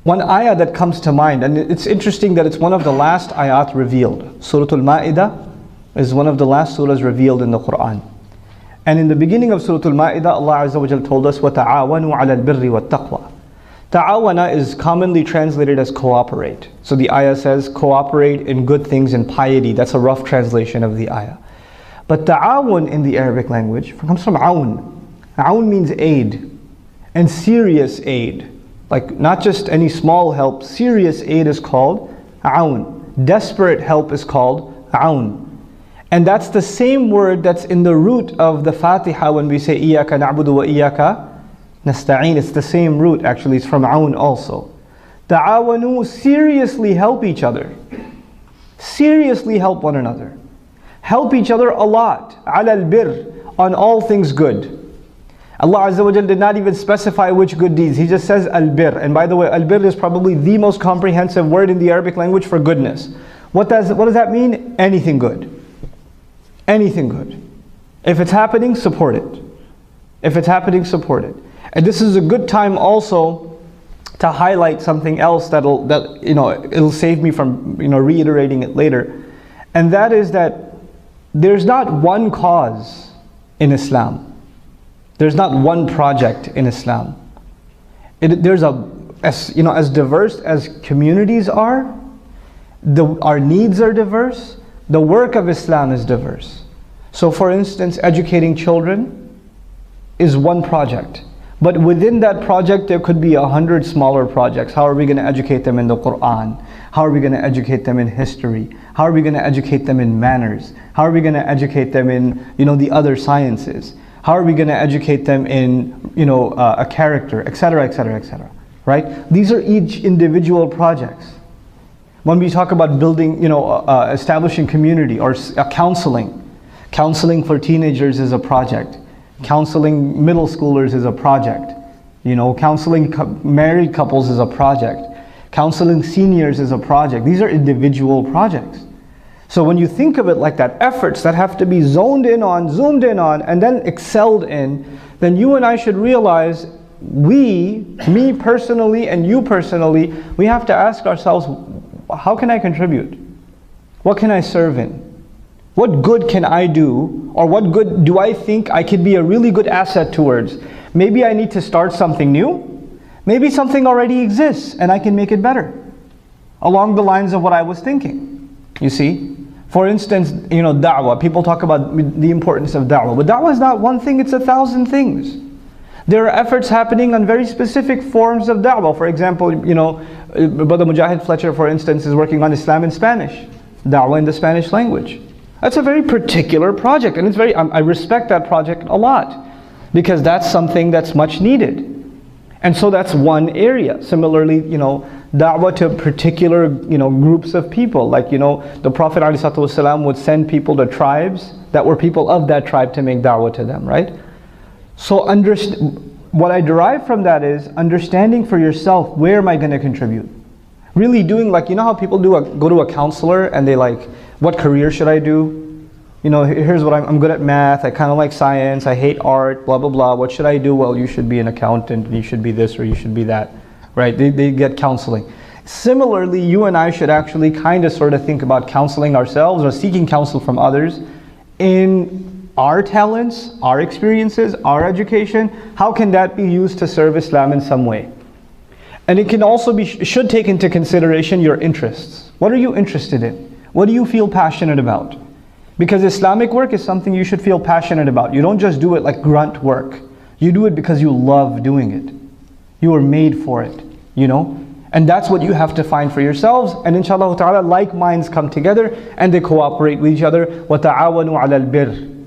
One ayah that comes to mind, and it's interesting that it's one of the last ayat revealed. Surah Al-Ma'idah is one of the last surahs revealed in the Qur'an. And in the beginning of Surah Al-Ma'idah, Allah Azza wa Jal told us, وَتَعَاوَنُوا عَلَى الْبِرِّ وَالتَّقْوَى. Ta'awana is commonly translated as cooperate. So the ayah says, cooperate in good things and piety. That's a rough translation of the ayah. But ta'awun in the Arabic language comes from aun. Aun means aid, and serious aid. Like not just any small help, serious aid is called aun. Desperate help is called aun. And that's the same word that's in the root of the Fatiha when we say إِيَّاكَ نَعْبُدُ وَإِيَّاكَ نَسْتَعِينُ. It's the same root, actually, it's from aun also. Ta'awanu, seriously help each other. Seriously help one another. Help each other a lot. عَلَى الْبِرِّ, on all things good. Allah Azza wa Jal did not even specify which good deeds. He just says al-bir. And by the way, al-bir is probably the most comprehensive word in the Arabic language for goodness. What does that mean? Anything good. Anything good. If it's happening, support it. If it's happening, support it. And this is a good time also to highlight something else it'll save me from reiterating it later. And that is that there's not one cause in Islam. There's not one project in Islam. As diverse as communities are, our needs are diverse, the work of Islam is diverse. So for instance, educating children is one project. But within that project, there could be 100 smaller projects. How are we going to educate them in the Qur'an? How are we going to educate them in history? How are we going to educate them in manners? How are we going to educate them in the other sciences? How are we going to educate them in a character, etc., etc., etc. Right? These are each individual projects. When we talk about building, establishing community or counseling for teenagers is a project. Counseling middle schoolers is a project. Counseling married couples is a project. Counseling seniors is a project. These are individual projects. So when you think of it like that, efforts that have to be zoomed in on, and then excelled in, then you and I should realize me personally and you personally, we have to ask ourselves, how can I contribute? What can I serve in? What good can I do? Or what good do I think I could be a really good asset towards? Maybe I need to start something new. Maybe something already exists and I can make it better. Along the lines of what I was thinking. You see? For instance, da'wah. People talk about the importance of da'wah. But da'wah is not one thing, it's 1,000 things. There are efforts happening on very specific forms of da'wah. For example, Brother Mujahid Fletcher, for instance, is working on Islam in Spanish. Da'wah in the Spanish language. That's a very particular project, and I respect that project a lot, because that's something that's much needed. And so that's one area. Similarly, da'wah to particular, groups of people. Like, the Prophet ﷺ would send people to tribes that were people of that tribe to make da'wah to them, right? So what I derive from that is understanding for yourself, where am I going to contribute? Really doing, like, how people go to a counselor and they what career should I do? Here's what I'm good at math, I kind of like science, I hate art, blah, blah, blah. What should I do? Well, you should be an accountant, you should be this or you should be that, right? They get counseling. Similarly, you and I should actually sort of think about counseling ourselves or seeking counsel from others in our talents, our experiences, our education. How can that be used to serve Islam in some way? And it can also should take into consideration your interests. What are you interested in? What do you feel passionate about? Because Islamic work is something you should feel passionate about. You don't just do it like grunt work. You do it because you love doing it. You were made for it, And that's what you have to find for yourselves. And inshallah ta'ala, like minds come together and they cooperate with each other. وَتَعَاوَنُوا عَلَى الْبِرِّ